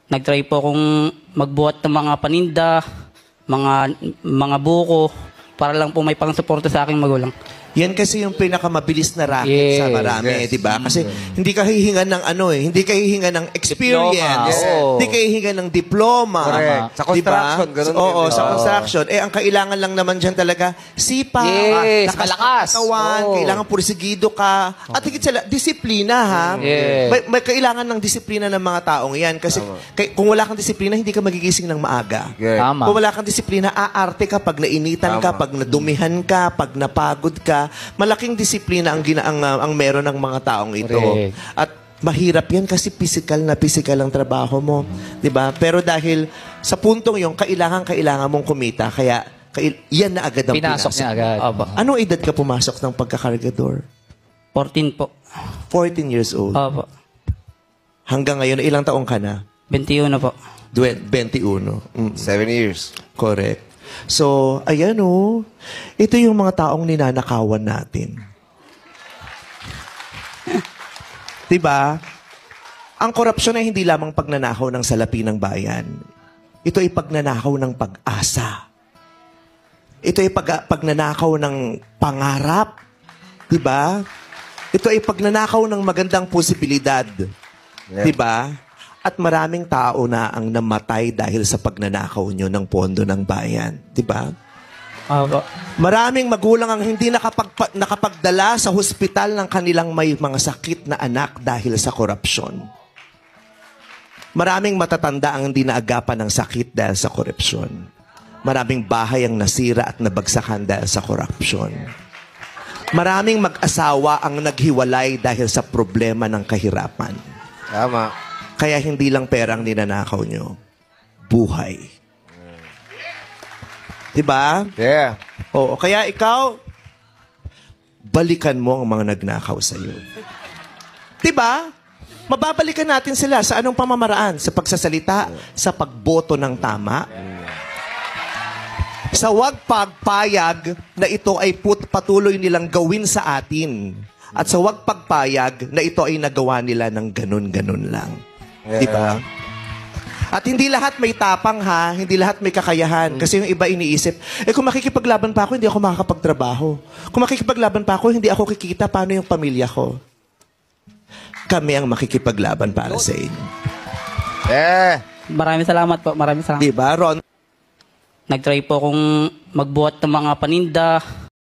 Nag-try po akong magbuhat ng mga paninda, mga buko, para lang po may pang-suporta sa aking magulang. Yan kasi yung pinakamabilis na racket sa marami, di ba? Kasi hindi ka hihingan ng hindi ka hihingan ng experience, hindi ka hihingan ng diploma. Correct. Sa construction, ganun Oo, din. sa construction. Ang kailangan lang naman dyan talaga, sipa, Yes, malakas. katawan, kailangan pursigido ka, at higit sa disiplina, ha? Yes. May kailangan ng disiplina ng mga taong yan. Kasi kung wala kang disiplina, hindi ka magigising ng maaga. Tama. Kung wala kang disiplina, aarte ka pag nainitan ka, pag nadumihan ka, pag napagod ka. Malaking disiplina ang meron ng mga taong ito. Correct. At mahirap yan kasi physical ang trabaho mo. 'Di ba? Pero dahil sa puntong yung kailangan mong kumita, kaya yan na agad ang Pinasok niya agad. Opo. Anong edad ka pumasok ng pagkakargador? 14 po. 14 years old. Opo. Hanggang ngayon, ilang taong ka na? 21 po. 21. 7 years. Correct. So, ayan ito yung mga taong ninanakawan natin. Diba? Ang korupsyon ay hindi lamang pagnanakaw ng salapi ng bayan. Ito ay pagnanakaw ng pag-asa. Ito ay pagnanakaw ng pangarap. Diba? Ito ay pagnanakaw ng magandang posibilidad. Diba? At maraming tao na ang namatay dahil sa pagnanakaw nyo ng pondo ng bayan. Diba? Opo. Maraming magulang ang hindi nakapagdala sa hospital ng kanilang may mga sakit na anak dahil sa korupsyon. Maraming matatanda ang hindi naagapan ng sakit dahil sa korupsyon. Maraming bahay ang nasira at nabagsakan dahil sa korupsyon. Maraming mag-asawa ang naghiwalay dahil sa problema ng kahirapan. Tama. Kaya hindi lang pera ang ninanakaw nyo. Buhay. Diba? Yeah. Oo. Kaya ikaw, balikan mo ang mga nagnakaw sa'yo. Diba? Mababalikan natin sila sa anong pamamaraan? Sa pagsasalita, sa pagboto ng tama, sa wag pagpayag na ito ay patuloy nilang gawin sa atin. At sa wag pagpayag na ito ay nagawa nila ng ganun-ganun lang. Diba? At hindi lahat may tapang, ha? Hindi lahat may kakayahan. Kasi yung iba iniisip, kung makikipaglaban pa ako, hindi ako makakapagtrabaho. Kung makikipaglaban pa ako, hindi ako kikita. Paano yung pamilya ko? Kami ang makikipaglaban para sa inyo. Maraming salamat po. Maraming salamat. Diba, Ron? Nag-try po akong magbuhat ng mga paninda,